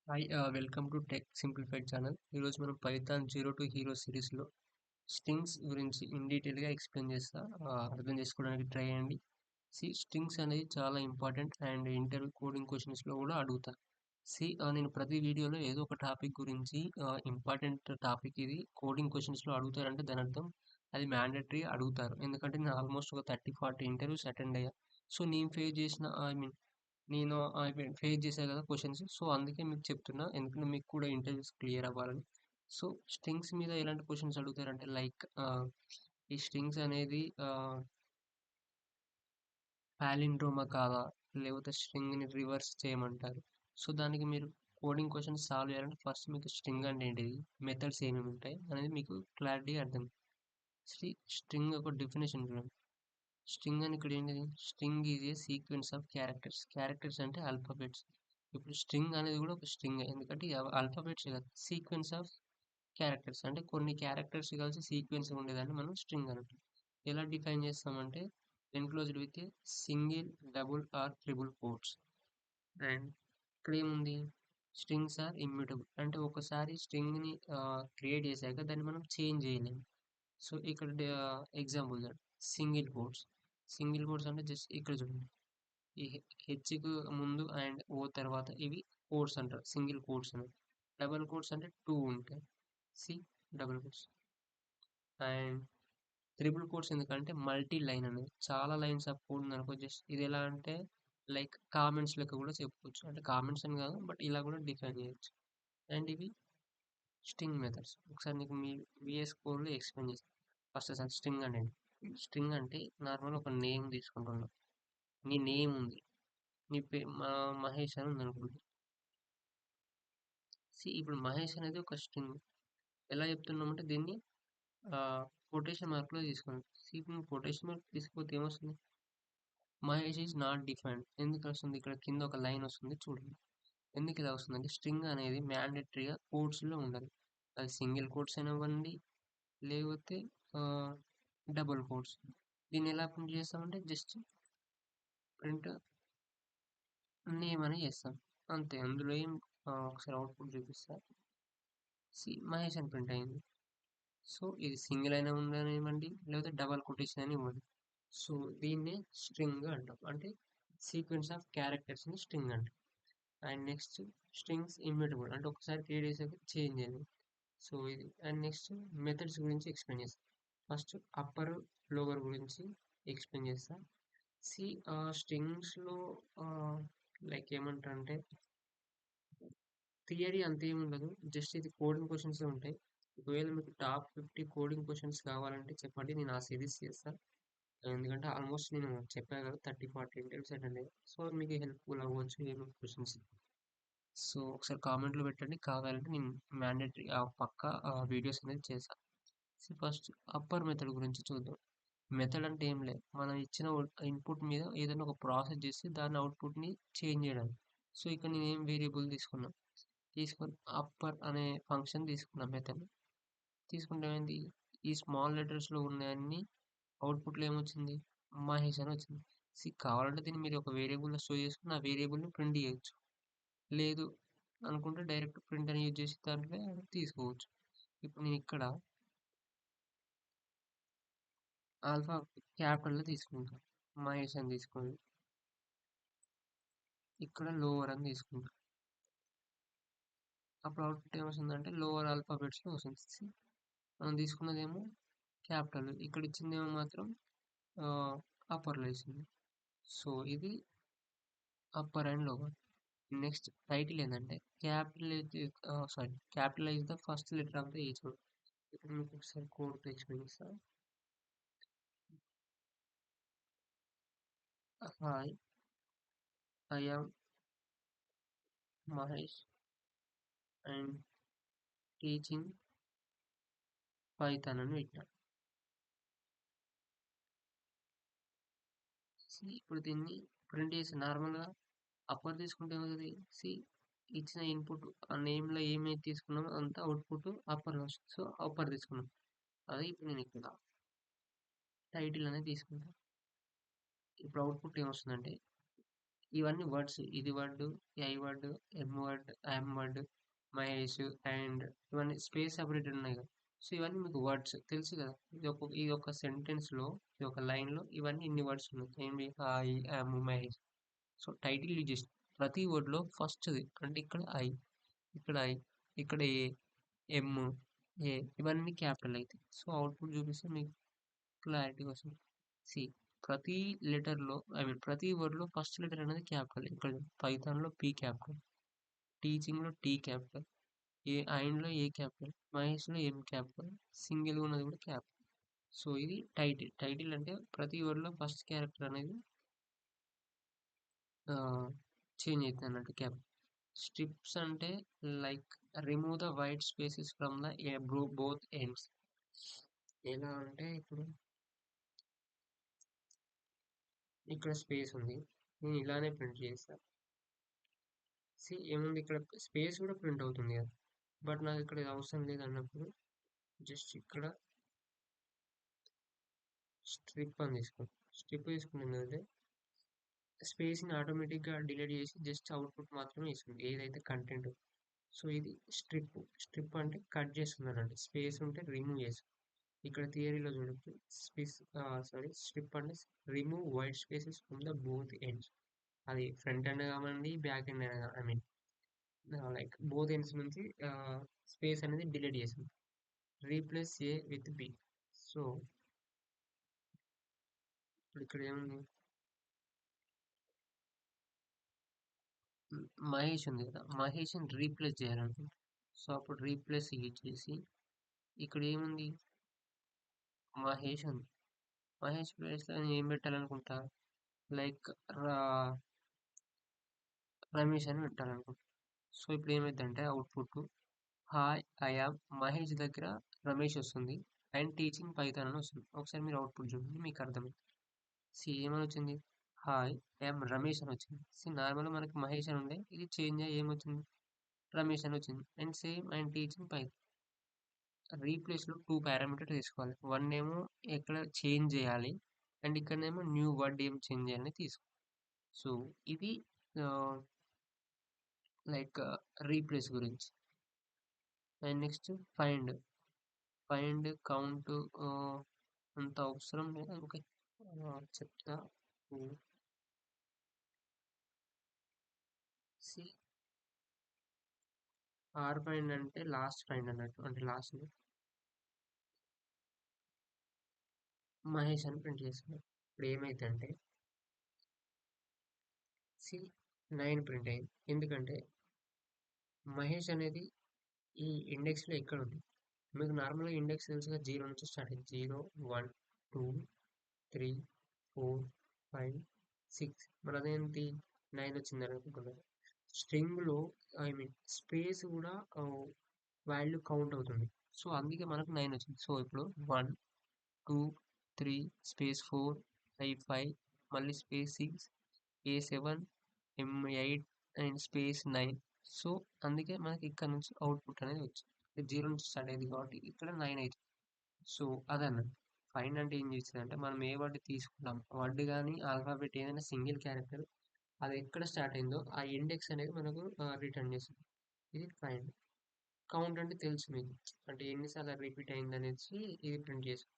Hi welcome to tech simplified channel. ఈరోజు మనం Python zero to hero సిరీస్లో strings గురించి ఇన్ డీటెయిల్గా ఎక్స్ప్లెయిన్ చేస్తా. అర్థం చేసుకోవడానికి ట్రై చేయండి. స్ట్రింగ్స్ అనేది చాలా ఇంపార్టెంట్ అండ్ ఇంటర్వ్యూ కోడింగ్ క్వశ్చన్స్లో కూడా అడుగుతారు. నేను ప్రతి వీడియోలో ఏదో ఒక టాపిక్ గురించి ఇంపార్టెంట్ టాపిక్ ఇది కోడింగ్ క్వశ్చన్స్లో అడుగుతారంటే దాని అర్థం అది మ్యాండేటరీ అడుగుతారు. ఎందుకంటే నేను ఆల్మోస్ట్ ఒక 30-40 ఇంటర్వ్యూస్ అటెండ్ అయ్యా. సో నేను ఫేస్ చేసిన నేను ఫేస్ చేశా కదా క్వశ్చన్స్. సో అందుకే మీకు చెప్తున్నా. ఎందుకంటే మీకు కూడా ఇంటర్వ్యూస్ క్లియర్ అవ్వాలని. సో స్ట్రింగ్స్ మీద ఎలాంటి క్వశ్చన్స్ అడుగుతారంటే లైక్ ఈ స్ట్రింగ్స్ అనేది పాలిండ్రోమా కాదా? లేకపోతే స్ట్రింగ్‌ని రివర్స్ చేయమంటారు. సో దానికి మీరు కోడింగ్ క్వశ్చన్స్ సాల్వ్ చేయాలంటే ఫస్ట్ మీకు స్ట్రింగ్ అంటే ఏంటిది? మెథడ్స్ ఏమేమి ఉంటాయి? అనేది మీకు క్లారిటీగా అర్థం. స్ట్రింగ్ ఒక డెఫినిషన్ చూడండి. స్ట్రింగ్ అని ఇక్కడ ఏంటిది? String is a sequence of characters. Characters అంటే ఆల్ఫాబెట్స్. ఇప్పుడు స్ట్రింగ్ అనేది కూడా ఒక స్ట్రింగ్. ఎందుకంటే ఆల్ఫాబెట్స్ కాదు. సీక్వెన్స్ ఆఫ్ క్యారెక్టర్స్ అంటే కొన్ని క్యారెక్టర్స్ కలిసి సీక్వెన్స్ ఉండేదాన్ని మనం స్ట్రింగ్ అంటాం. ఎలా డిఫైన్ చేస్తామంటే enclosed with a single, double or triple quotes. And ఇక్కడ ఏముంది? Strings are immutable. అంటే ఒకసారి స్ట్రింగ్‌ని క్రియేట్ చేశాక దాన్ని మనం చేంజ్ చేయలేము. సో ఇక్కడ ఎగ్జాంపుల్ చూడండి. Single quotes. సింగిల్ కోట్స్ అంటే జస్ట్ ఇక్కడ చూడండి. ఈ హెచ్‌కు ముందు అండ్ ఓ తర్వాత ఇవి కోట్స్ అంటారు. సింగిల్ కోట్స్ అని. డబుల్ కోట్స్ అంటే 2 ఉంటాయి. See double quotes. And triple quotes ఎందుకంటే మల్టీ లైన్ అనేది. చాలా లైన్స్ ఆఫ్ కోడ్ ఉందనుకో జస్ట్ ఇది ఎలా అంటే లైక్ కామెంట్స్ లెక్క కూడా చెప్పుకోవచ్చు. అంటే కామెంట్స్ అని కాదు బట్ ఇలా కూడా డిఫైన్ చేయొచ్చు. అండ్ ఇవి స్ట్రింగ్ మెథడ్స్. ఒకసారి నీకు మీ VS కోడ్‌లో ఎక్స్‌ప్లెయిన్ చేస్తాను. ఫస్ట్ అసలు స్ట్రింగ్ అంటే ఏంటి? స్ట్రింగ్ అంటే నార్మల్ ఒక నేమ్ తీసుకుంటున్నాం. నీ నేమ్ ఉంది. నీ మహేష్ అని ఉందనుకోండి. ఇప్పుడు మహేష్ అనేది ఒక స్ట్రింగ్. ఎలా చెప్తున్నామంటే దీన్ని కొటేషన్ మార్క్‌లో తీసుకోండి. ఇప్పుడు కొటేషన్ మార్క్ తీసుకపోతే ఏమొస్తుంది? Mahesh is not defined. ఎందుకు వస్తుంది? ఇక్కడ కింద ఒక లైన్ వస్తుంది చూడండి. ఎందుకు ఇలా వస్తుందంటే స్ట్రింగ్ అనేది మ్యాండేటరీగా కోట్స్‌లో ఉండాలి. అది సింగిల్ కోట్స్ అనివ్వండి, లేకపోతే ఆహ్, డబుల్ కోట్స్. దీన్ని ఎలా ప్రింట్ చేస్తామంటే జస్ట్ ప్రింట్ నేమ్ అని చేస్తాం. అంతే అందులో ఏం ఒకసారి అవుట్‌పుట్ చూపిస్తా. మహేష్ అని ప్రింట్ అయింది. సో ఇది సింగిల్ అయినా ఉండనివ్వండి, లేకపోతే డబుల్ కొటేషన్ అని ఇవ్వండి. సో దీన్నే స్ట్రింగ్ అంటాం. అంటే సీక్వెన్స్ ఆఫ్ క్యారెక్టర్స్‌ని స్ట్రింగ్ అంటాం. And next strings immutable. అంటే ఒకసారి క్రియేట్ చేసాక చేంజ్ చేయలేం. సో ఇది అండ్ నెక్స్ట్ మెథడ్స్ గురించి ఎక్స్‌ప్లెయిన్ చేస్తా. ఫస్ట్ అప్పర్, లోవర్ గురించి ఎక్స్‌ప్లెయిన్ చేస్తా. సి స్ట్రింగ్స్‌లో లైక్ ఏమంటారంటే థియరీ అంతేముండదు. జస్ట్ ఇది కోడింగ్ క్వెషన్సే ఉంటాయి. ఒకవేళ మీకు టాప్ 50 కోడింగ్ క్వెషన్స్ కావాలంటే చెప్పండి. నేను ఆ సిరీస్ చేస్తా. ఎందుకంటే ఆల్మోస్ట్ నేను చెప్పా కదా 30-40 ఇంటర్వ్యూస్ అటెండ్ అయ్యా. సో మీకు హెల్ప్‌ఫుల్ అవ్వచ్చు ఏమేమి క్వెషన్స్. సో ఒకసారి కామెంట్‌లో పెట్టండి. కావాలంటే నేను మ్యాండేటరీ పక్కా వీడియోస్ అనేది చేశా. ఫస్ట్ అప్పర్ మెథడ్ గురించి చూద్దాం. మెథడ్ అంటే ఏం లేదు. మనం ఇచ్చిన ఇన్పుట్ మీద ఏదైనా ఒక ప్రాసెస్ చేసి దాని అవుట్‌పుట్‌ని చేంజ్ చేయడానికి. సో ఇక్కడ నేనేం వేరియబుల్ తీసుకున్నా. తీసుకొని అప్పర్ అనే ఫంక్షన్ తీసుకున్నా మెథడ్. తీసుకుంటే ఏమైంది? ఈ స్మాల్ లెటర్స్‌లో ఉన్నయన్నీ అవుట్‌పుట్‌లో ఏమొచ్చింది? మహేష్ అని వచ్చింది. కావాలంటే దీన్ని మీరు ఒక వేరియబుల్‌లో స్టోర్ చేసుకొని ఆ వేరియబుల్‌ని ప్రింట్ చేయొచ్చు. లేదు అనుకుంటే డైరెక్ట్ ప్రింట్ అని యూజ్ చేసి దాంట్లో తీసుకోవచ్చు. ఇప్పుడు నేను ఇక్కడ ఆల్ఫా క్యాపిటల్‌లో తీసుకుంటా. మహేష్ అని తీసుకొని ఇక్కడ లోవర్ అని తీసుకుంటా. అప్పుడు అవుట్‌పుట్ ఏమొస్తుందంటే లోవర్ ఆల్ఫాబెట్స్‌లో వస్తుంది. మనం తీసుకున్నదేమో క్యాపిటల్. ఇక్కడ ఇచ్చిందేమో మాత్రం అప్పర్‌లో ఇచ్చింది. సో ఇది upper and lower. Next title ఏందంటే capitalize the first letter of the each word. ఇప్పుడు మీకు ఒకసారి కోడ్‌తో ఎక్స్‌ప్లెయిన్ చేస్తా. Hi I am Mahesh and teaching Python అని పెట్టినా. ఇప్పుడు దీన్ని ప్రింట్ చేసి నార్మల్‌గా అప్పర్ తీసుకుంటే ఏమవుతది? సి ఇచ్చిన ఇన్‌పుట్ ఆ నేమ్‌లో ఏమైతే తీసుకున్నామో అదంతా అవుట్‌పుట్ అప్పర్‌లో వస్తుంది. సో, అప్పర్ తీసుకున్నాం. అదే ఇప్పుడు నేను ఇక్కడ టైటిల్ అనేది తీసుకుంటా. ఇప్పుడు అవుట్‌పుట్ ఏమొస్తుందంటే ఇవన్నీ వర్డ్స్. ఇది word, I word, M word, I'm word, Mahesh and ఇవన్నీ స్పేస్ సెపరేటెడ్ ఉన్నాయి కదా! సో, ఇవన్నీ మీకు వర్డ్స్ తెలుసు కదా! ఈ యొక్క సెంటెన్స్‌లో, ఈ యొక్క లైన్‌లో ఇవన్నీ ఇన్ని వర్డ్స్ ఉన్నాయి. ఏంటి I, am, Mahesh. So, title use చేసి ప్రతి వర్డ్‌లో ఫస్ట్‌ది అంటే ఇక్కడ ఐ, ఇక్కడ ఐ, ఇక్కడ ఏ, ఎమ్, ఏ ఇవన్నీ క్యాపిటల్ అయితాయి. సో, అవుట్‌పుట్ చూపిస్తే మీకు క్లారిటీ వస్తుంది. సి ప్రతి లెటర్‌లో ప్రతి వర్డ్‌లో ఫస్ట్ లెటర్ అనేది క్యాపిటల్. ఇక్కడ పైథాన్‌లో పి క్యాపిటల్, టీచింగ్‌లో టీ క్యాపిటల్, ఐన్‌లో ఏ క్యాపిటల్, మహేష్‌లో ఎం క్యాపిటల్, సింగిల్‌గా ఉన్నది కూడా క్యాపిటల్. సో, ఇది టైటిల్. టైటిల్ అంటే ప్రతి వర్డ్‌లో ఫస్ట్ క్యారెక్టర్ అనేది చేంజ్ అయితది అన్నట్టు క్యాపిటల్. స్ట్రిప్స్ అంటే like remove the white spaces from the both ends. ఎలా అంటే ఇప్పుడు ఇక్కడ స్పేస్ ఉంది. నేను ఇలానే ప్రింట్ చేస్తా. ఏముంది ఇక్కడ స్పేస్ కూడా ప్రింట్ అవుతుంది కదా! బట్ నాకు ఇక్కడ ఇది అవసరం లేదన్నప్పుడు జస్ట్ ఇక్కడ స్ట్రిప్ అని తీసుకోండి. స్ట్రిప్ తీసుకున్న ఏంటంటే స్పేస్‌ని ఆటోమేటిక్‌గా డిలీట్ చేసి జస్ట్ అవుట్‌పుట్ మాత్రమే ఇస్తుంది. ఏదైతే కంటెంట్. సో, ఇది స్ట్రిప్. స్ట్రిప్ అంటే కట్ చేస్తుందన్నట్టు. స్పేస్ ఉంటే రిమూవ్ చేస్తుంది. ఇక్కడ థియరీలో చూడొచ్చు. స్ట్రిప్ అంటే remove white spaces from the both ends. అది ఫ్రంట్ ఎండ్ కానివ్వండి, బ్యాక్ ఎండ్ అయినా I mean like both ends నుంచి స్పేస్ అనేది డిలీట్ చేసింది. Replace a with b. So, ఇప్పుడు ఇక్కడ ఏముంది? మహేష్ ఉంది కదా! మహేష్‌ని రీప్లేస్ చేయాలనుకుంటా. సో, అప్పుడు రీప్లేస్ యూజ్ చేసి ఇక్కడ ఏముంది? మహేష్ ఉంది. మహేష్ ప్లేస్‌లో నేను ఏం పెట్టాలనుకుంటా? లైక్ రా రమేష్ అని పెట్టాలనుకుంటా. సో, ఇప్పుడు ఏమైద్దంటే output hi I am Mahesh దగ్గర రమేష్ వస్తుంది. అండ్ టీచింగ్ పైథాన్ అని వస్తుంది. ఒకసారి మీరు అవుట్‌పుట్ చూడండి మీకు అర్థమైంది. ఏమని వచ్చింది? హాయ్ ఐ యామ్ రమేష్ అని వచ్చింది. నార్మల్‌గా మనకి మహేష్ అని ఉండే ఇది చేంజ్ అయ్యి ఏమొచ్చింది? రమేష్ అని వచ్చింది. And same and teaching Python. రీప్లేస్‌లో 2 పారామీటర్ తీసుకోవాలి. వన్ ఏమో ఎక్కడ చేంజ్ చేయాలి. అండ్ ఇక్కడనేమో న్యూ వర్డ్ ఏం చేంజ్ చేయాలని తీసుకోవాలి. సో, ఇది ఆహ్, లైక్ రీప్లేస్ గురించి. And next find. Find, count అంత అవసరం లేదు. ఓకే. చెప్తా. సి ఆర్ ఫైండ్ అంటే లాస్ట్ ఫైండ్ అన్నట్టు. అంటే లాస్ట్ మహేష్ అని ప్రింట్ చేస్తున్నాం. ఇప్పుడు ఏమైందంటే సి 9 ప్రింట్ అయింది. ఎందుకంటే మహేష్ అనేది ఈ ఇండెక్స్‌లో ఎక్కడుంది? మీకు నార్మల్‌గా ఇండెక్స్ తెలుసుగా 0 నుంచి స్టార్ట్ అయింది. 0, 1, 2, 3, 4, 5, 6 మరి అదేంటి 9 వచ్చిందని అనుకుంటున్నారు. స్ట్రింగ్‌లో ఐ మీన్ స్పేస్ కూడా వాల్యూ కౌంట్ అవుతుంది. సో, అందుకే మనకు 9 వచ్చింది. సో, ఇప్పుడు 1, 2, 3 స్పేస్ 4, I5 మళ్ళీ space 6, A7, M8 and space 9. So, అందుకే మనకి ఇక్కడ నుంచి అవుట్‌పుట్ అనేది వచ్చింది. 0 నుంచి స్టార్ట్ అయింది కాబట్టి ఇక్కడ 9 అయితుంది. సో, అదన్నట్టు. ఫైండ్ అంటే ఏం చేస్తదంటే మనం ఏ వర్డ్ తీసుకున్నాం. వర్డ్ గాని, ఆల్ఫాబెట్ ఏదైనా సింగిల్ క్యారెక్టర్ అది ఎక్కడ స్టార్ట్ అయిందో ఆ ఇండెక్స్ అనేది మనకు రిటర్న్ చేస్తుంది. ఇది ఫైండ్. కౌంట్ అంటే తెలుసు మీకు. అంటే ఎన్ని సార్లు రిపీట్ అయిందనేసి ఇది ప్రింట్ చేసాం.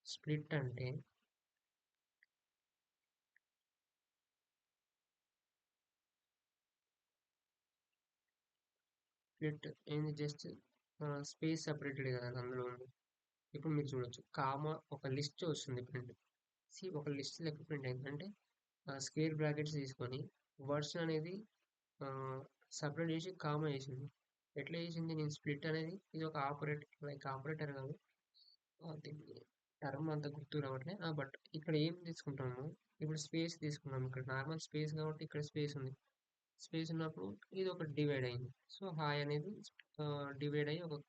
స్ప్లిట్ అంటే స్ప్లిట్ ఏంది జస్ట్ స్పేస్ సెపరేటెడ్ కదా అందులో ఉంది. ఇప్పుడు మీరు చూడొచ్చు. కామా ఒక లిస్ట్ వస్తుంది ప్రింట్. ఒక లిస్ట్ లెక్క ప్రింట్ అయింది. అంటే స్క్వేర్ బ్రాకెట్స్ తీసుకొని వర్డ్స్ అనేది సెపరేట్ చేసి కామా చేసింది. ఎట్లా చేసింది? నేను స్ప్లిట్ అనేది ఇది ఒక ఆపరేటర్ లైక్ ఆపరేటర్ కాదు. దీన్ని టర్మ్ అంత గుర్తు రావట్లే. బట్ ఇక్కడ ఏం తీసుకుంటాము? ఇప్పుడు స్పేస్ తీసుకున్నాం. ఇక్కడ నార్మల్ స్పేస్ కాబట్టి ఇక్కడ స్పేస్ ఉంది. స్పేస్ ఉన్నప్పుడు ఇది ఒక డివైడ్ అయింది. సో, హాయ్ అనేది డివైడ్ అయ్యి ఒక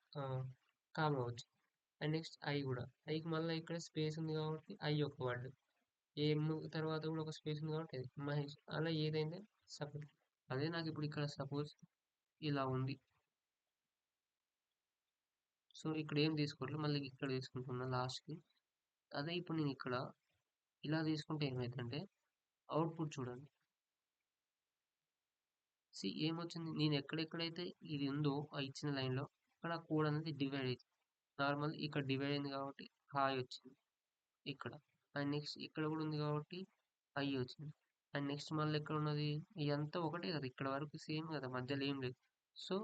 కామా వచ్చింది. అండ్ నెక్స్ట్ ఐ కూడా. ఐకి మళ్ళీ ఇక్కడ స్పేస్ ఉంది కాబట్టి ఐ ఒక వర్డ్. ఏం తర్వాత కూడా ఒక స్పేస్ ఉంది కాబట్టి అది మహేష్. అలా ఏదైనా సపరేట్. అదే నాకు ఇప్పుడు ఇక్కడ సపోజ్ ఇలా ఉంది. సో, ఇక్కడ ఏం తీసుకోవట్లే. మళ్ళీ ఇక్కడ తీసుకుంటున్నా లాస్ట్‌కి. అదే ఇప్పుడు నేను ఇక్కడ ఇలా తీసుకుంటే ఏమైద్దంటే అవుట్‌పుట్ చూడండి. ఏమొచ్చింది నేను ఎక్కడెక్కడైతే ఇది ఉందో ఆ ఇచ్చిన లైన్‌లో అక్కడ కోడ్ అనేది డివైడ్ అయితుంది. నార్మల్ ఇక్కడ డివైడ్ అయింది కాబట్టి హాయ్ వచ్చింది ఇక్కడ. అండ్ నెక్స్ట్ ఇక్కడ కూడా ఉంది కాబట్టి ఐ వచ్చింది. అండ్ నెక్స్ట్ మళ్ళీ ఎక్కడ ఉన్నది ఇదంతా ఒకటే కదా ఇక్కడ వరకు సేమ్ కదా మధ్యలో ఏం లేదు. సో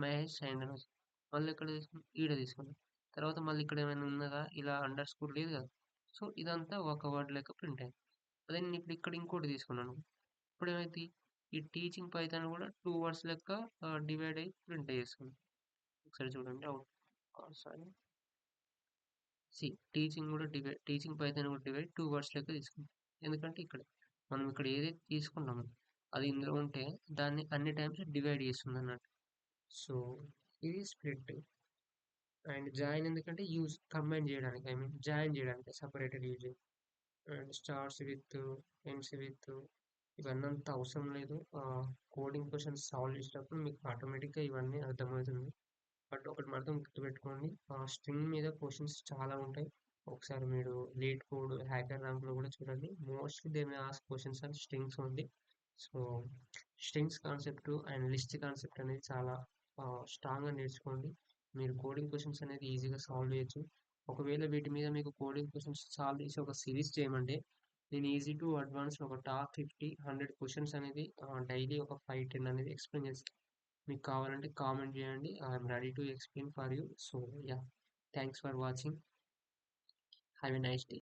మహేష్ సైన్ అని వచ్చింది. మళ్ళీ ఎక్కడ తీసుకున్నాం ఈడ తీసుకున్నాం. తర్వాత మళ్ళీ ఇక్కడ ఏమైనా ఉన్నదా ఇలా అండర్ స్కోర్ లేదు కదా. సో ఇదంతా ఒక వర్డ్ లెక్క ప్రింట్ అయింది. అదే నేను ఇప్పుడు ఇక్కడ ఇంకోటి తీసుకున్నాను. ఇప్పుడు ఏమైంది ఈ టీచింగ్ పైథాన్ కూడా 2 వర్డ్స్ లెక్క డివైడ్ అయ్యి ప్రింట్ చేస్తుంది. ఒకసారి చూడండి అవుట్ సారీ టీచింగ్ పైథాన్ కూడా డివైడ్ 2 వర్డ్స్ లెక్క తీసుకుంది. ఎందుకంటే ఇక్కడ మనం ఇక్కడ ఏదైతే తీసుకున్నామో అది ఇందులో ఉంటే దాన్ని అన్ని టైమ్స్ డివైడ్ చేస్తుంది అన్నట్టు. సో ఇది స్ప్లిట్. అండ్ జాయిన్ ఎందుకంటే యూజ్ కంబైన్ చేయడానికి జాయిన్ చేయడానికి separated use. And stars with ends with ఇవన్నీ అంత అవసరం లేదు. కోడింగ్ క్వశ్చన్స్ సాల్వ్ చేసేటప్పుడు మీకు ఆటోమేటిక్గా ఇవన్నీ అర్థమవుతుంది. బట్ ఒకటి మాత్రం గుర్తుపెట్టుకోండి స్ట్రింగ్ మీద క్వశ్చన్స్ చాలా ఉంటాయి. ఒకసారి మీరు లీడ్ కోడ్ హ్యాకర్ ర్యాంక్లో కూడా చూడండి. Mostly they may ask questions and strings ఉంది. So strings concept and list concept అనేది చాలా స్ట్రాంగ్గా నేర్చుకోండి. మీరు కోడింగ్ క్వశ్చన్స్ అనేది ఈజీగా సాల్వ్ చేయొచ్చు. ఒకవేళ వీటి మీద మీకు కోడింగ్ క్వశ్చన్స్ సాల్వ్ చేసి ఒక సిరీస్ చేయమంటే నేను ఈజీ టు అడ్వాన్స్ ఒక టాప్ 50 100 క్వశ్చన్స్ అనేది డైలీ ఒక 5-10 అనేది ఎక్స్ప్లెయిన్ చేస్తాను. మీకు కావాలంటే కామెంట్ చేయండి. I'm ready to explain for you. So yeah thanks for watching. Have a nice day.